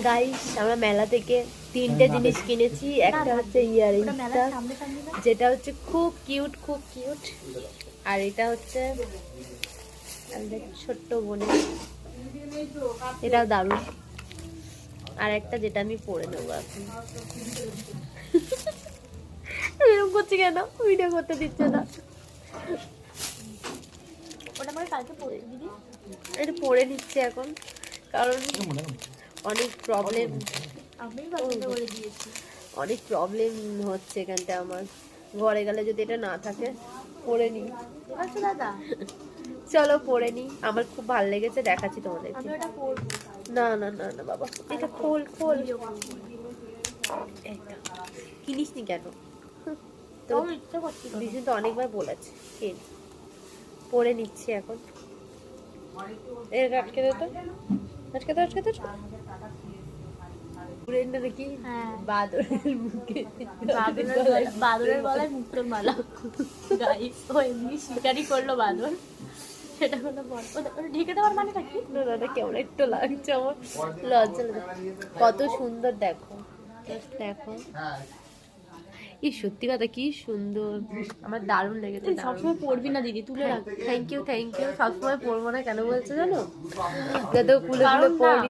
Guys আমরা মেলা থেকে 3টে জিনিস কিনেছি। একটা হচ্ছে ইয়াররিংসটা, যেটা হচ্ছে খুব কিউট। আর এটা হচ্ছে আমাদের ছোট্ট বোনের, এটাও দারুণ। আর একটা যেটা আমি পরে নেবো এখন। এরকম করছি কেন? ভিডিও করতে দিচ্ছে না। ওটা আমার কালকে পড়তে দিদি, এটা পরে নিচ্ছে এখন, কারণ অনেক প্রবলেম, আমি পছন্দ করে দিয়েছি। অনেক প্রবলেম হচ্ছে এখানটা আমার। ঘরে গেলে যদি এটা না থাকে, পরে নিই। আচ্ছা দাদা, চলো পরে নিই, আমার খুব ভালো লেগেছে, দেখাচ্ছি তোমাদেরকে। আমি ওটা পরবো। না না না না বাবা, এটা খোল। এই তো। কিনিসনি কেন? তো আমার ইচ্ছা করছিল না। বিষ্ণু তো অনেকবার বলেছে কিন। পরে নিচ্ছি এখন। এর আটকে দে তো, আটকে দে। পুরেনটা দেখি হ্যাঁ। বাদরের মুখে, বাদরের গলায় মুক্তোর মালা। গাইস ও এমনি শিকারি করলো বাদর, সেটা হলো বল। ওটা ঢেকে দেওয়ার মানেটা কি? না কেমন একটু লাগছে আমার, লজ্জা লাগে। কত সুন্দর দেখো, Just দেখো। কি সত্যি কথা, কি সুন্দর, আমার দারুণ লেগেছে। তুই সবসময় পড়বি না দিদি, তুলে রাখ। Thank you. সবসময় পড়বো না কেন বলছো জানো? যত কুলে কারণ না, পড়ি